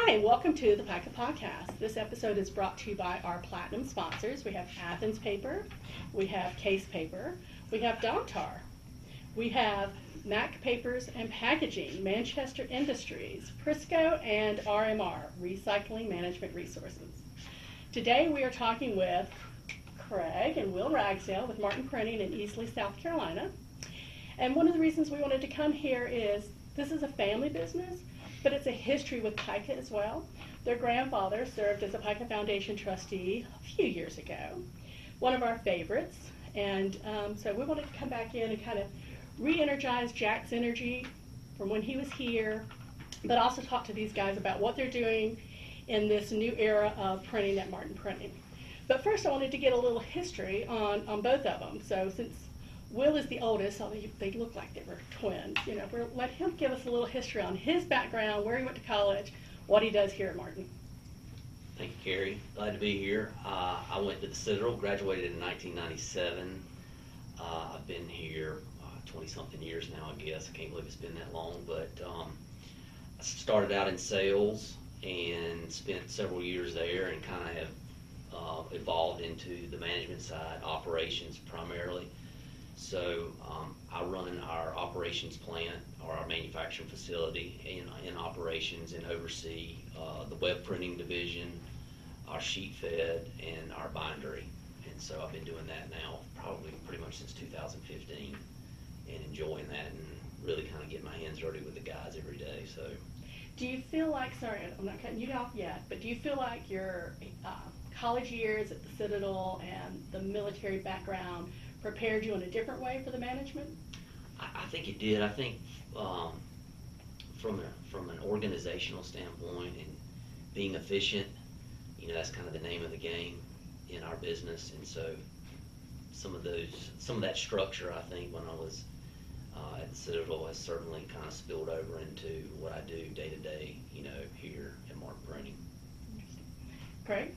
Hi, welcome to the PICA Podcast. This episode is brought to you by our platinum sponsors. We have Athens Paper, we have Case Paper, we have Domtar, we have Mac Papers and Packaging, Manchester Industries, Prisco, and RMR, Recycling Management Resources. Today we are talking with Craig and Will Ragsdale with Martin Printing in Easley, South Carolina. And one of the reasons we wanted to come here is this is a family business, but it's a history with PICA as well. Their grandfather served as a PICA Foundation trustee a few years ago, one of our favorites. And so we wanted to come back in and kind of re-energize Jack's energy from when he was here, but also talk to these guys about what they're doing in this new era of printing at Martin Printing. But first I wanted to get a little history on both of them. So since Will is the oldest, although they look like they were twins. Let him give us a little history on his background, where he went to college, what he does here at Martin. Thank you, Carrie. Glad to be here. I went to the Citadel, graduated in 1997. I've been here 20-something years now, I guess. I can't believe it's been that long, but I started out in sales and spent several years there and kind of have evolved into the management side, operations primarily. So I run our operations plant or our manufacturing facility in operations and oversee the web printing division, our sheet fed, and our bindery. And so I've been doing that now probably pretty much since 2015 and enjoying that and really kind of getting my hands dirty with the guys every day. So, do you feel like, sorry, I'm not cutting you off yet, but do you feel like your college years at the Citadel and the military background prepared you in a different way for the management? I think it did. I think from an organizational standpoint and being efficient, that's kind of the name of the game in our business. And so some of that structure, I think, when I was at the Citadel has certainly kind of spilled over into what I do day to day, here at Martin Printing. Great.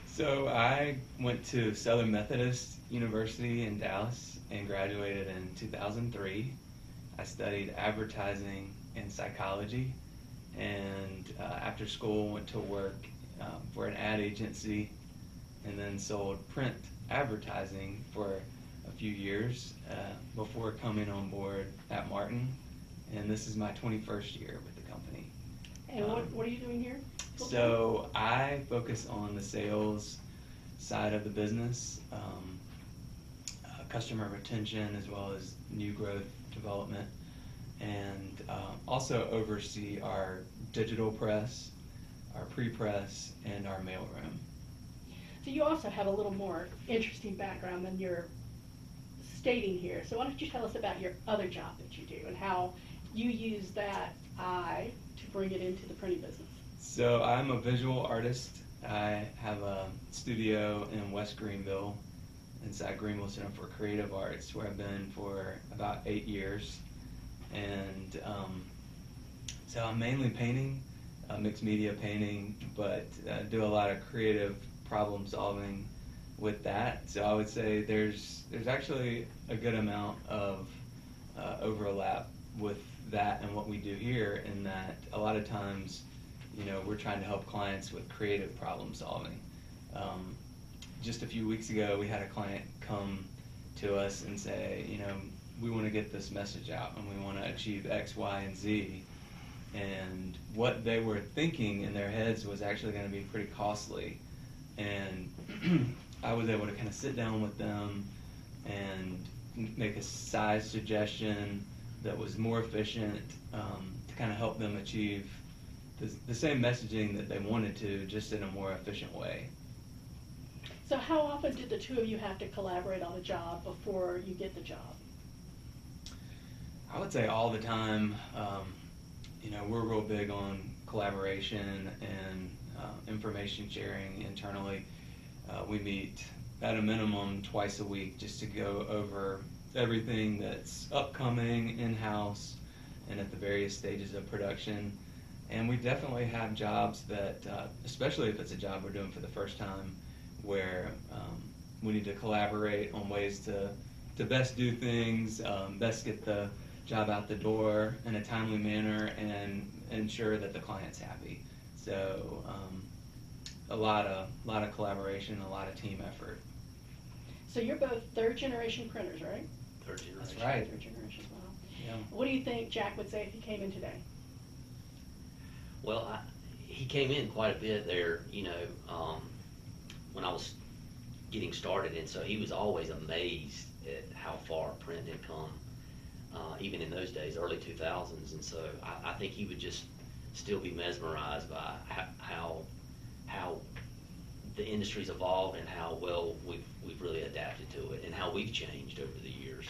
So I went to Southern Methodist University in Dallas and graduated in 2003. I studied advertising and psychology, and after school went to work for an ad agency and then sold print advertising for a few years before coming on board at Martin, and this is my 21st year with the company. And what are you doing here? So I focus on the sales side of the business, customer retention as well as new growth development, and also oversee our digital press, our pre-press, and our mailroom. So you also have a little more interesting background than you're stating here. So why don't you tell us about your other job that you do and how you use that eye to bring it into the printing business? So I'm a visual artist. I have a studio in West Greenville, inside Greenville Center for Creative Arts, where I've been for about 8 years. And so I'm mainly painting, mixed media painting, but do a lot of creative problem solving with that. So I would say there's actually a good amount of overlap with that and what we do here, in that a lot of times we're trying to help clients with creative problem solving. Just a few weeks ago, we had a client come to us and say, we want to get this message out and we want to achieve X, Y, and Z. And what they were thinking in their heads was actually going to be pretty costly. And I was able to kind of sit down with them and make a size suggestion that was more efficient to kind of help them achieve the same messaging that they wanted to, just in a more efficient way. So how often do the two of you have to collaborate on a job before you get the job? I would say all the time. We're real big on collaboration and information sharing internally. We meet at a minimum twice a week just to go over everything that's upcoming in-house and at the various stages of production. And we definitely have jobs that, especially if it's a job we're doing for the first time, where we need to collaborate on ways to best do things, best get the job out the door in a timely manner, and ensure that the client's happy. So a lot of collaboration, a lot of team effort. So you're both third generation printers, right? Third generation. That's right. Third generation, wow. Yeah. What do you think Jack would say if he came in today? Well, he came in quite a bit there, when I was getting started, and so he was always amazed at how far print had come, even in those days, early 2000s, and so I think he would just still be mesmerized by how the industry's evolved and how well we've really adapted to it, and how we've changed over the years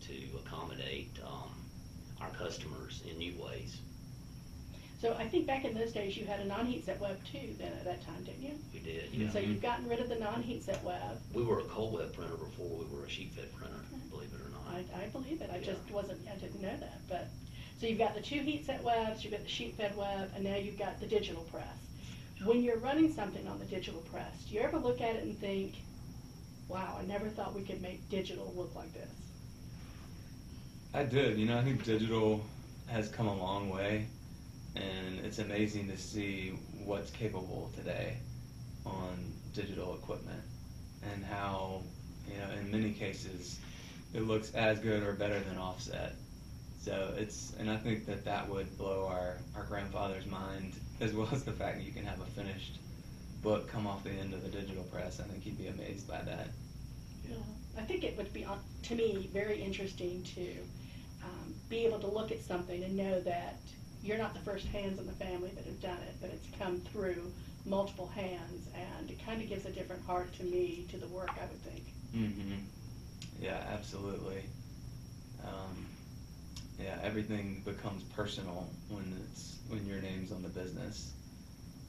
to accommodate our customers in new ways. So I think back in those days you had a non-heat set web too then at that time, didn't you? We did, yeah. So you've gotten rid of the non-heat set web. We were a cold web printer before we were a sheet fed printer, believe it or not. I believe it. I Yeah. I didn't know that. But so you've got the two heat set webs, you've got the sheet fed web, and now you've got the digital press. When you're running something on the digital press, do you ever look at it and think, wow, I never thought we could make digital look like this? I did. I think digital has come a long way, and it's amazing to see what's capable today on digital equipment, and how, in many cases, it looks as good or better than offset. So and I think that would blow our grandfather's mind, as well as the fact that you can have a finished book come off the end of the digital press. I think he'd be amazed by that. Yeah. I think it would be, to me, very interesting to be able to look at something and know that you're not the first hands in the family that have done it, but it's come through multiple hands, and it kind of gives a different heart to me, to the work, I would think. Mm-hmm. Yeah, absolutely. Yeah, everything becomes personal when your name's on the business.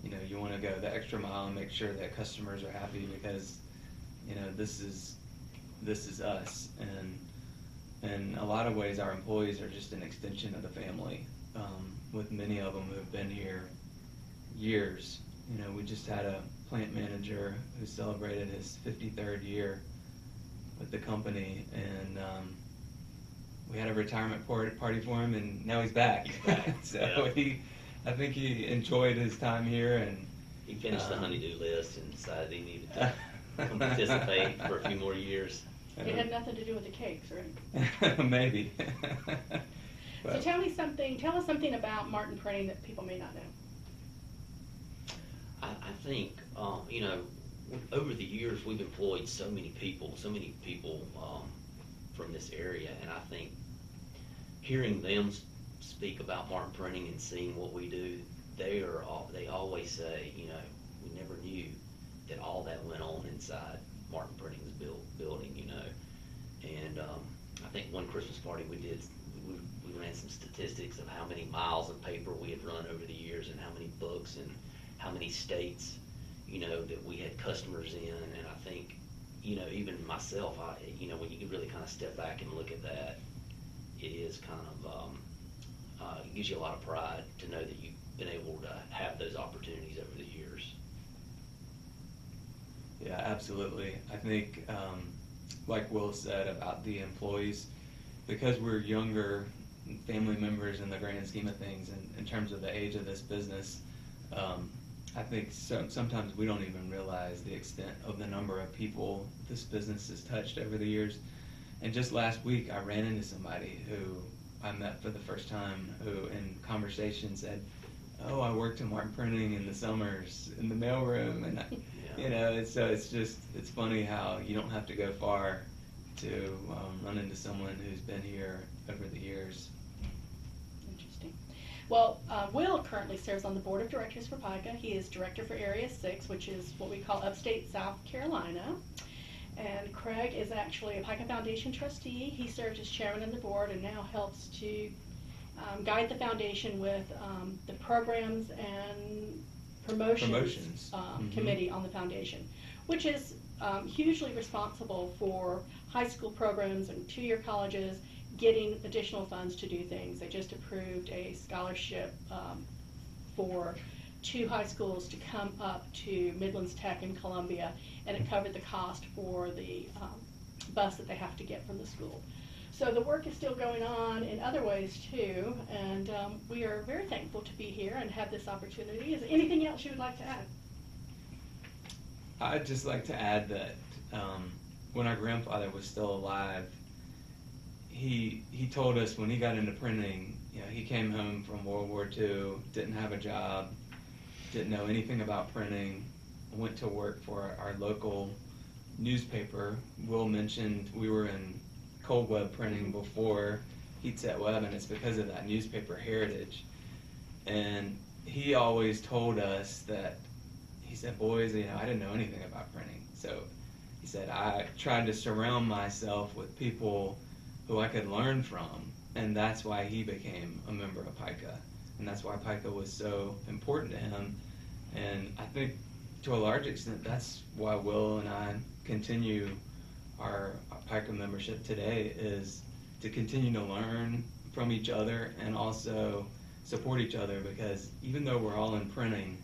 You want to go the extra mile and make sure that customers are happy, because this is us, and in a lot of ways our employees are just an extension of the family, with many of them who have been here years. We just had a plant manager who celebrated his 53rd year with the company, and we had a retirement party for him, and now he's back. So Yeah. I think he enjoyed his time here, and He finished the honey-do list and decided he needed to come participate for a few more years. It had nothing to do with the cakes, right? Maybe. So tell us something about Martin Printing that people may not know. I think, over the years, we've employed so many people from this area, and I think hearing them speak about Martin Printing and seeing what we do, they always say, we never knew that all that went on inside Martin Printing's building, and I think one Christmas party we did, we ran some statistics of how many miles of paper we had run over the years, and how many books, and how many states, that we had customers in. And I think, even myself, when you can really kind of step back and look at that, it is kind of, it gives you a lot of pride to know that you've been able to have those opportunities over the years. Yeah, absolutely. I think, like Will said about the employees, because we're younger family members in the grand scheme of things, and in terms of the age of this business, I think sometimes we don't even realize the extent of the number of people this business has touched over the years. And just last week, I ran into somebody who I met for the first time, who in conversation said, "Oh, I worked in Martin Printing in the summers in the mailroom," and so it's funny how you don't have to go far to run into someone who's been here over the years. Interesting. Well, Will currently serves on the board of directors for PICA. He is director for Area 6, which is what we call upstate South Carolina. And Craig is actually a PICA Foundation trustee. He served as chairman of the board and now helps to guide the foundation with the programs and promotions. Committee on the foundation, which is hugely responsible for high school programs and two-year colleges getting additional funds to do things. They just approved a scholarship for 2 high schools to come up to Midlands Tech in Columbia, and it covered the cost for the bus that they have to get from the school. So the work is still going on in other ways too, and we are very thankful to be here and have this opportunity. Is there anything else you would like to add? I'd just like to add that when our grandfather was still alive, he told us when he got into printing, you know, he came home from World War II, didn't have a job, didn't know anything about printing, went to work for our local newspaper. Will mentioned we were in cold web printing before heat set web, and it's because of that newspaper heritage. And he always told us that, he said, boys, you know, I didn't know anything about printing. So he said, I tried to surround myself with people who I could learn from, and that's why he became a member of PICA. And that's why PICA was so important to him. And I think to a large extent, that's why Will and I continue our PICA membership today, is to continue to learn from each other and also support each other, because even though we're all in printing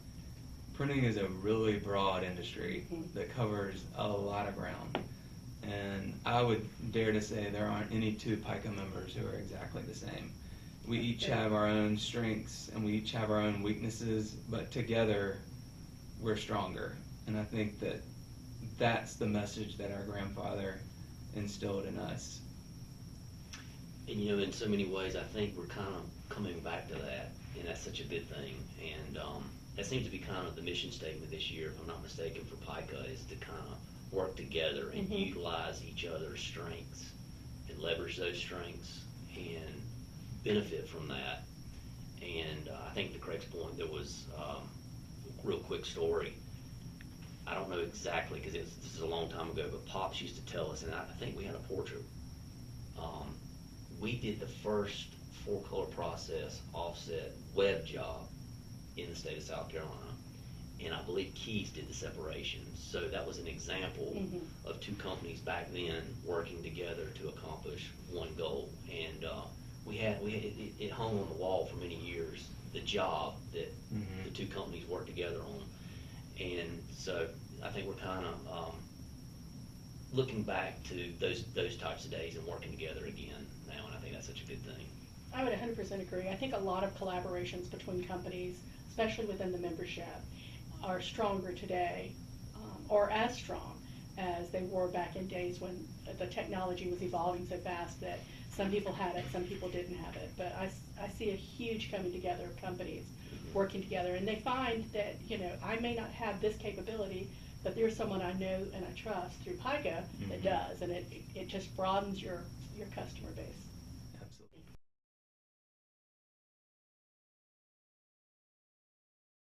is a really broad industry that covers a lot of ground. And I would dare to say there aren't any two PICA members who are exactly the same. We each have our own strengths and we each have our own weaknesses, but together we're stronger. And I think that that's the message that our grandfather instilled in us. And you know, in so many ways, I think we're kind of coming back to that, and that's such a good thing. And that seems to be kind of the mission statement this year, if I'm not mistaken, for PICA, is to kind of work together and utilize each other's strengths and leverage those strengths and benefit from that. And I think to Craig's point, there was a real quick story. I don't know exactly, because this is a long time ago, but Pops used to tell us, and I think we had a portrait. We did the first 4-color process offset web job in the state of South Carolina, and I believe Keys did the separation. So that was an example of two companies back then working together to accomplish one goal. And it hung on the wall for many years, the job that the two companies worked together on. And so I think we're kind of looking back to those types of days and working together again now, and I think that's such a good thing. I would 100% agree. I think a lot of collaborations between companies, especially within the membership, are stronger today, or as strong as they were back in days when the technology was evolving so fast that some people had it, some people didn't have it. But I see a huge coming together of companies working together, and they find that, you know, I may not have this capability, but there's someone I know and I trust through PICA that does, and it just broadens your customer base.